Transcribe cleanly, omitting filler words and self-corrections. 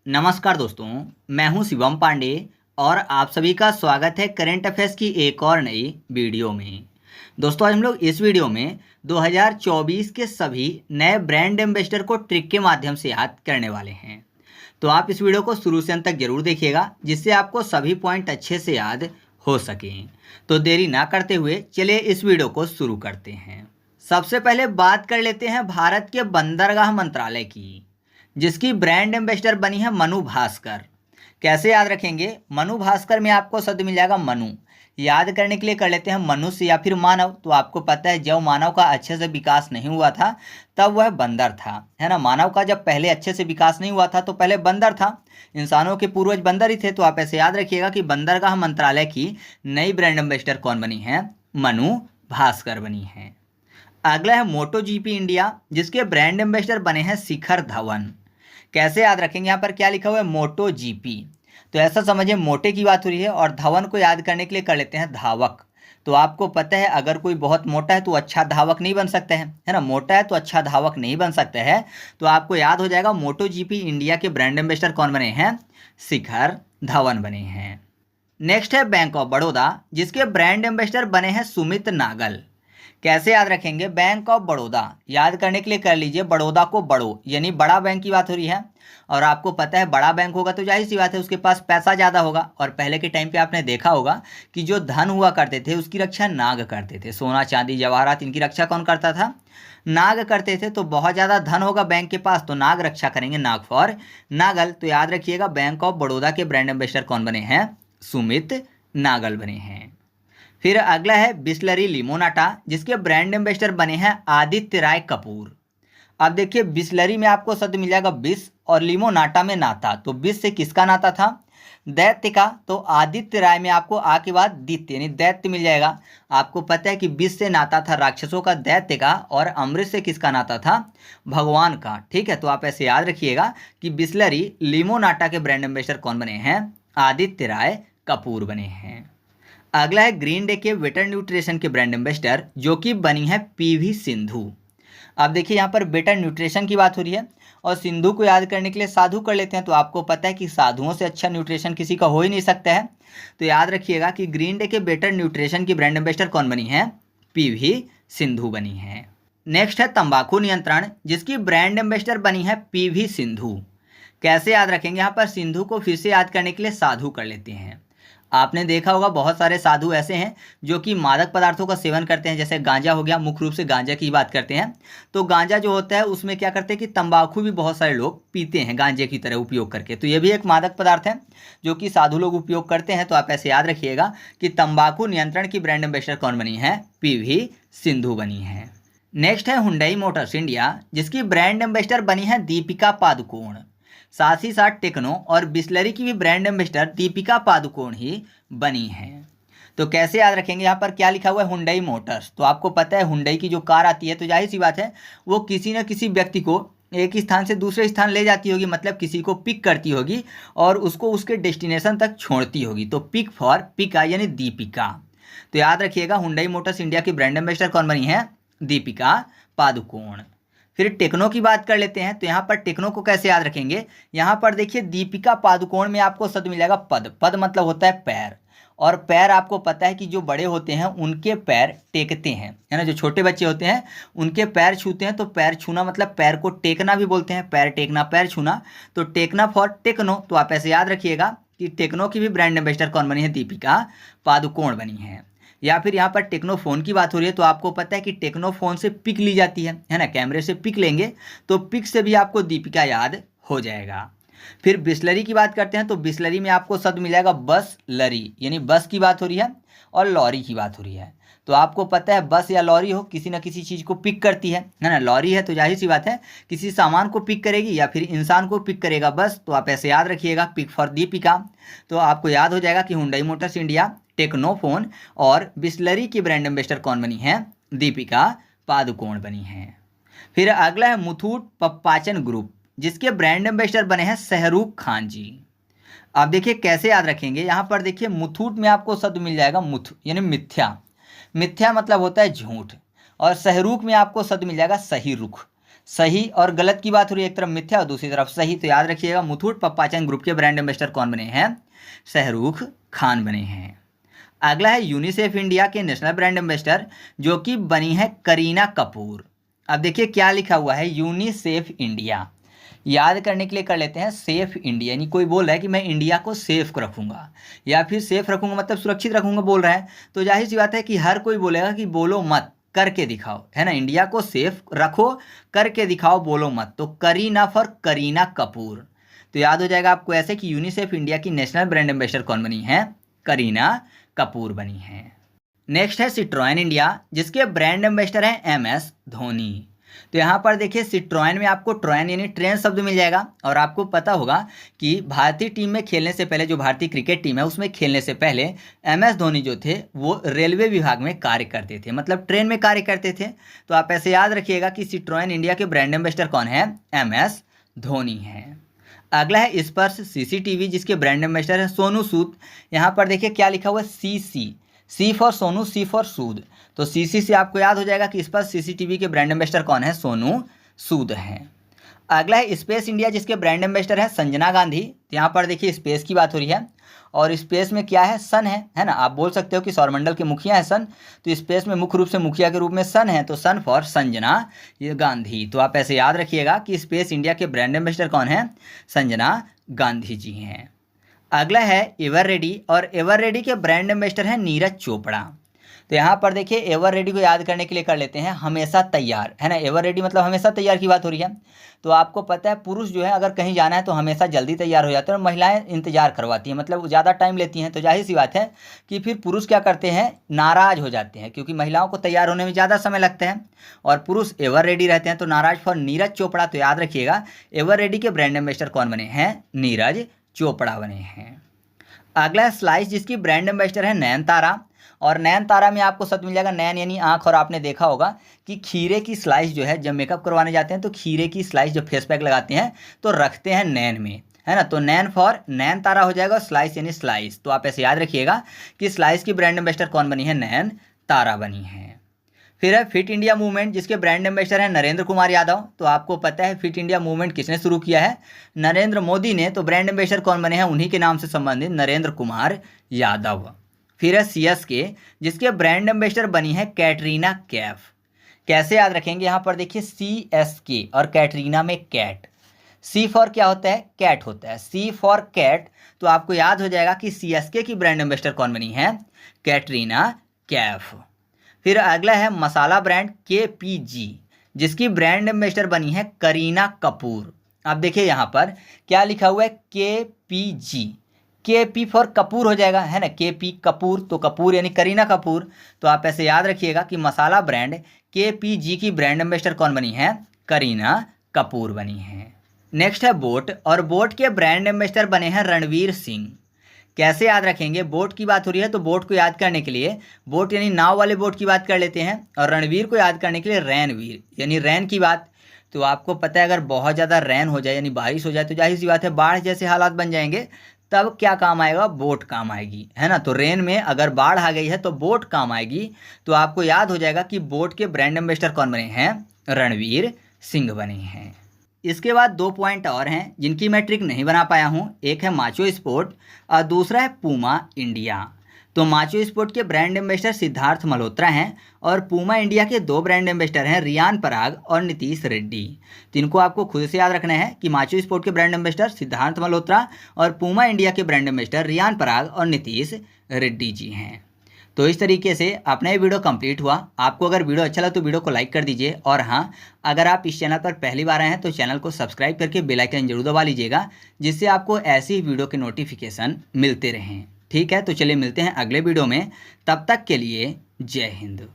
नमस्कार दोस्तों, मैं हूं शिवम पांडे और आप सभी का स्वागत है करंट अफेयर्स की एक और नई वीडियो में। दोस्तों, आज हम लोग इस वीडियो में 2024 के सभी नए ब्रांड एम्बेसडर को ट्रिक के माध्यम से याद करने वाले हैं। तो आप इस वीडियो को शुरू से अंत तक जरूर देखिएगा, जिससे आपको सभी पॉइंट अच्छे से याद हो सकें। तो देरी ना करते हुए चलिए इस वीडियो को शुरू करते हैं। सबसे पहले बात कर लेते हैं भारत के बंदरगाह मंत्रालय की, जिसकी ब्रांड एम्बेसडर बनी है मनु भास्कर। कैसे याद रखेंगे? मनु भास्कर में आपको शब्द मिल जाएगा मनु। याद करने के लिए कर लेते हैं मनुष्य या फिर मानव। तो आपको पता है जब मानव का अच्छे से विकास नहीं हुआ था तब वह बंदर था, है ना। मानव का जब पहले अच्छे से विकास नहीं हुआ था तो पहले बंदर था। इंसानों के पूर्वज बंदर ही थे। तो आप ऐसे याद रखिएगा कि बंदरगाह मंत्रालय की नई ब्रांड एम्बेसडर कौन बनी है? मनु भास्कर बनी है। अगला है मोटो जीपी इंडिया, जिसके ब्रांड एम्बेसडर बने हैं शिखर धवन। कैसे याद रखेंगे? यहाँ पर क्या लिखा हुआ है? मोटो जीपी। तो ऐसा समझिए मोटे की बात हो रही है और धवन को याद करने के लिए कर लेते हैं धावक। तो आपको पता है अगर कोई बहुत मोटा है तो अच्छा धावक नहीं बन सकता है ना। मोटा है तो अच्छा धावक नहीं बन सकता है। तो आपको याद हो जाएगा मोटो जीपी इंडिया के ब्रांड एम्बेसडर कौन बने हैं? शिखर धवन बने हैं। नेक्स्ट है बैंक ऑफ बड़ौदा, जिसके ब्रांड एम्बेसडर बने हैं सुमित नागल। कैसे याद रखेंगे? बैंक ऑफ बड़ौदा याद करने के लिए कर लीजिए बड़ौदा को बड़ो, यानी बड़ा बैंक की बात हो रही है। और आपको पता है बड़ा बैंक होगा तो जाहिर सी बात है उसके पास पैसा ज़्यादा होगा। और पहले के टाइम पे आपने देखा होगा कि जो धन हुआ करते थे उसकी रक्षा नाग करते थे। सोना चांदी जवाहरात इनकी रक्षा कौन करता था? नाग करते थे। तो बहुत ज़्यादा धन होगा बैंक के पास तो नाग रक्षा करेंगे, नाग फॉर नागल। तो याद रखिएगा बैंक ऑफ बड़ौदा के ब्रांड एम्बेसडर कौन बने हैं? सुमित नागल बने हैं। फिर अगला है बिस्लरी लिमोनाटा, जिसके ब्रांड एम्बेसडर बने हैं आदित्य राय कपूर। अब देखिए बिस्लरी में आपको शब्द मिल जाएगा बिस और लिमोनाटा में नाता। तो बिस से किसका नाता था? दैत्य का। तो आदित्य राय में आपको आ के बाद दित्य यानी दैत्य मिल जाएगा। आपको पता है कि बिस से नाता था राक्षसों का, दैत्य का, और अमृत से किसका नाता था? भगवान का। ठीक है, तो आप ऐसे याद रखिएगा कि बिस्लरी लिमोनाटा के ब्रांड एम्बेसडर कौन बने हैं? आदित्य राय कपूर बने हैं। अगला है ग्रीन डे के बेटर न्यूट्रिशन के ब्रांड एम्बेसडर, जो कि बनी है पीवी सिंधु। अब देखिए यहाँ पर बेटर न्यूट्रिशन की बात हो रही है और सिंधु को याद करने के लिए साधु कर लेते हैं। तो आपको पता है कि साधुओं से अच्छा न्यूट्रिशन किसी का हो ही नहीं सकता है। तो याद रखिएगा कि ग्रीन डे के बेटर न्यूट्रिशन की ब्रांड एम्बेसडर कौन बनी है? पीवी सिंधु बनी है। नेक्स्ट है तंबाकू नियंत्रण, जिसकी ब्रांड एम्बेसडर बनी है पीवी सिंधु। कैसे याद रखेंगे? यहाँ पर सिंधु को फिर से याद करने के लिए साधु कर लेते हैं। आपने देखा होगा बहुत सारे साधु ऐसे हैं जो कि मादक पदार्थों का सेवन करते हैं, जैसे गांजा हो गया। मुख्य रूप से गांजा की बात करते हैं। तो गांजा जो होता है उसमें क्या करते हैं कि तंबाकू भी बहुत सारे लोग पीते हैं गांजे की तरह उपयोग करके। तो ये भी एक मादक पदार्थ है जो कि साधु लोग उपयोग करते हैं। तो आप ऐसे याद रखिएगा कि तंबाकू नियंत्रण की ब्रांड एम्बेसडर कौन बनी है? पीवी सिंधु बनी है। नेक्स्ट है हुंडई मोटर्स इंडिया, जिसकी ब्रांड एम्बेसडर बनी है दीपिका पादुकोण। साथ ही साथ टेक्नो और बिस्लरी की भी ब्रांड एम्बेसडर दीपिका पादुकोण ही बनी है। तो कैसे याद रखेंगे? यहाँ पर क्या लिखा हुआ है? Hyundai Motors. तो आपको पता है हुंडई की जो कार आती है तो जाहिर सी बात है वो किसी न किसी व्यक्ति को एक स्थान से दूसरे स्थान ले जाती होगी, मतलब किसी को पिक करती होगी और उसको उसके डेस्टिनेशन तक छोड़ती होगी। तो पिक फॉर पिका यानी दीपिका। तो याद रखिएगा हुंडई मोटर्स इंडिया की ब्रांड एम्बेसडर कौन बनी है? दीपिका पादुकोण। फिर टेक्नो की बात कर लेते हैं। तो यहाँ पर टेक्नो को कैसे याद रखेंगे? यहाँ पर देखिए दीपिका पादुकोण में आपको शब्द मिलेगा पद। पद मतलब होता है पैर, और पैर आपको पता है कि जो बड़े होते हैं उनके पैर टेकते हैं, है ना। जो छोटे बच्चे होते हैं उनके पैर छूते हैं। तो पैर छूना मतलब पैर को टेकना भी बोलते हैं, पैर टेकना, पैर छूना। तो टेकना फॉर टेक्नो। तो आप ऐसे याद रखिएगा कि टेक्नो की भी ब्रांड एम्बेसडर कौन बनी है? दीपिका पादुकोण बनी है। या फिर यहाँ पर टेक्नो फ़ोन की बात हो रही है तो आपको पता है कि टेक्नो फ़ोन से पिक ली जाती है ना। कैमरे से पिक लेंगे तो पिक से भी आपको दीपिका याद हो जाएगा। फिर बिस्लरी की बात करते हैं। तो बिस्लरी में आपको शब्द मिलेगा बस लरी, यानी बस की बात हो रही है और लॉरी की बात हो रही है। तो आपको पता है बस या लॉरी हो किसी न किसी चीज़ को पिक करती है ना। लॉरी है तो जाहिर सी बात है किसी सामान को पिक करेगी या फिर इंसान को पिक करेगा बस। तो आप ऐसे याद रखिएगा पिक फॉर दीपिका। तो आपको याद हो जाएगा कि हुंडई मोटर्स इंडिया, टेक्नोफोन और बिस्लरी की ब्रांड एम्बेसडर कौन बनी है? दीपिका पादुकोण बनी है। फिर अगला है मुथूट पप्पाचन ग्रुप, जिसके ब्रांड एम्बेसडर बने हैं शाहरुख खान जी। आप देखिए कैसे याद रखेंगे? यहाँ पर देखिए मुथूट में आपको शब्द मिल जाएगा मुथ यानी मिथ्या। मिथ्या मतलब होता है झूठ। और शाहरुख में आपको शब्द मिल जाएगा सही रुख। सही और गलत की बात हो रही है, एक तरफ मिथ्या और दूसरी तरफ सही। तो याद रखिएगा मुथूट पप्पाचंद ग्रुप के ब्रांड एम्बेसडर कौन बने हैं? शाहरुख खान बने हैं। अगला है यूनिसेफ इंडिया के नेशनल ब्रांड एम्बेसडर जो कि बनी है करीना कपूर। अब देखिए क्या लिखा हुआ है, यूनिसेफ इंडिया। याद करने के लिए कर लेते हैं सेफ इंडिया, यानी कोई बोल रहा है कि मैं इंडिया को सेफ रखूंगा या फिर सेफ रखूंगा मतलब सुरक्षित रखूंगा बोल रहा है। तो जाहिर सी बात है कि हर कोई बोलेगा कि बोलो मत, करके दिखाओ, है ना। इंडिया को सेफ रखो, करके दिखाओ, बोलो मत। तो करीना फॉर करीना कपूर। तो याद हो जाएगा आपको ऐसे कि यूनिसेफ इंडिया की नेशनल ब्रांड एम्बेसडर कौन बनी है? करीना कपूर बनी है। नेक्स्ट है सिट्रोएन इंडिया जिसके ब्रांड एम्बेसडर हैं MS धोनी। तो यहाँ पर देखिए सिट्रोएन में आपको ट्रोयन यानी ट्रेन शब्द मिल जाएगा। और आपको पता होगा कि भारतीय टीम में खेलने से पहले, जो भारतीय क्रिकेट टीम है उसमें खेलने से पहले MS धोनी जो थे वो रेलवे विभाग में कार्य करते थे, मतलब ट्रेन में कार्य करते थे। तो आप ऐसे याद रखिएगा कि सिट्रोएन इंडिया के ब्रांड एम्बेसडर कौन है? MS धोनी है। अगला है स्पर्श CCTV जिसके ब्रांड एम्बेसडर है सोनू सूद। यहाँ पर देखिए क्या लिखा हुआ है, सी फॉर सोनू, सी फॉर सूद। तो CC से आपको याद हो जाएगा कि इस पर CCTV के ब्रांड एम्बेसडर कौन है? सोनू सूद हैं। अगला है स्पेस इंडिया जिसके ब्रांड एम्बेसडर है संजना गांधी। तो यहाँ पर देखिए स्पेस की बात हो रही है और स्पेस में क्या है? सन है ना। आप बोल सकते हो कि सौरमंडल के मुखिया है सन, तो स्पेस में मुख्य रूप से मुखिया के रूप में सन है, तो सन फॉर संजना ये गांधी। तो आप ऐसे याद रखिएगा कि स्पेस इंडिया के ब्रांड एम्बेसडर कौन है? संजना गांधी जी हैं। अगला है एवर रेडी और एवर रेडी के ब्रांड एम्बेसडर हैं नीरज चोपड़ा। तो यहाँ पर देखिए एवर रेडी को याद करने के लिए कर लेते हैं हमेशा तैयार, है ना। एवर रेडी मतलब हमेशा तैयार की बात हो रही है। तो आपको पता है पुरुष जो है अगर कहीं जाना है तो हमेशा जल्दी तैयार हो जाते हैं और महिलाएं इंतजार करवाती हैं, मतलब ज़्यादा टाइम लेती हैं। तो जाहिर सी बात है कि फिर पुरुष क्या करते हैं? नाराज़ हो जाते हैं, क्योंकि महिलाओं को तैयार होने में ज़्यादा समय लगता है और पुरुष एवर रेडी रहते हैं। तो नाराज फॉर नीरज चोपड़ा। तो याद रखिएगा एवर रेडी के ब्रांड एम्बेसडर कौन बने हैं? नीरज चोपड़ा बने हैं। अगला है स्लाइस जिसकी ब्रांड एम्बेसडर है नयनतारा। और नयनतारा में आपको शब्द मिल जाएगा नयन यानी आंख। और आपने देखा होगा कि खीरे की स्लाइस जो है जब मेकअप करवाने जाते हैं तो खीरे की स्लाइस जब फेस पैक लगाते हैं तो रखते हैं नैन में, है ना। तो नैन फॉर नयनतारा हो जाएगा और स्लाइस यानी स्लाइस। तो आप ऐसे याद रखिएगा कि स्लाइस की ब्रांड एम्बेसडर कौन बनी है? नयनतारा बनी है। फिर है फिट इंडिया मूवमेंट जिसके ब्रांड एम्बेसडर हैं नरेंद्र कुमार यादव। तो आपको पता है फिट इंडिया मूवमेंट किसने शुरू किया है? नरेंद्र मोदी ने। तो ब्रांड एम्बेसडर कौन बने हैं? उन्हीं के नाम से संबंधित नरेंद्र कुमार यादव। फिर है CSK जिसके ब्रांड एम्बेसडर बनी है कैटरीना कैफ। कैसे याद रखेंगे? यहाँ पर देखिए CSK और कैटरीना में कैट, C फॉर क्या होता है? कैट होता है, C फॉर कैट। तो आपको याद हो जाएगा कि CSK की ब्रांड एम्बेसडर कौन बनी है? कैटरीना कैफ। फिर अगला है मसाला ब्रांड KPG जिसकी ब्रांड एम्बेसडर बनी है करीना कपूर। अब देखिए यहाँ पर क्या लिखा हुआ है? KPG, KP फॉर कपूर हो जाएगा, है ना। KP कपूर, तो कपूर यानी करीना कपूर। तो आप ऐसे याद रखिएगा कि मसाला ब्रांड KPG की ब्रांड एम्बेसडर कौन बनी है? करीना कपूर बनी है। नेक्स्ट है बोट और बोट के ब्रांड एम्बेसडर बने हैं रणवीर सिंह। कैसे याद रखेंगे? बोट की बात हो रही है तो बोट को याद करने के लिए बोट यानी नाव वाले बोट की बात कर लेते हैं और रणवीर को याद करने के लिए रैनवीर यानी रैन की बात। तो आपको पता है अगर बहुत ज़्यादा रैन हो जाए यानी बारिश हो जाए तो जाहिर सी बात है बाढ़ जैसे हालात बन जाएंगे, तब क्या काम आएगा? बोट काम आएगी, है ना। तो रेन में अगर बाढ़ आ गई है तो बोट काम आएगी। तो आपको याद हो जाएगा कि बोट के ब्रांड एम्बेसडर कौन बने हैं? रणवीर सिंह बने हैं। इसके बाद 2 पॉइंट और हैं जिनकी मैं ट्रिक नहीं बना पाया हूँ। एक है माचो स्पोर्ट और दूसरा है पूमा इंडिया। तो माचो स्पोर्ट के ब्रांड एम्बेसडर सिद्धार्थ मल्होत्रा हैं और पूमा इंडिया के 2 ब्रांड एम्बेसडर हैं रियान पराग और नीतीश रेड्डी। तो इनको आपको खुद से याद रखना है कि माचो स्पोर्ट के ब्रांड एम्बेसडर सिद्धार्थ मल्होत्रा और पूमा इंडिया के ब्रांड एम्बेसडर रियान पराग और नीतीश रेड्डी जी हैं। तो इस तरीके से अपना ये वीडियो कंप्लीट हुआ। आपको अगर वीडियो अच्छा लगा तो वीडियो को लाइक कर दीजिए और हाँ, अगर आप इस चैनल पर पहली बार आए हैं तो चैनल को सब्सक्राइब करके बेल आइकन जरूर दबा लीजिएगा, जिससे आपको ऐसी वीडियो के नोटिफिकेशन मिलते रहें। ठीक है, तो चलिए मिलते हैं अगले वीडियो में। तब तक के लिए जय हिंद।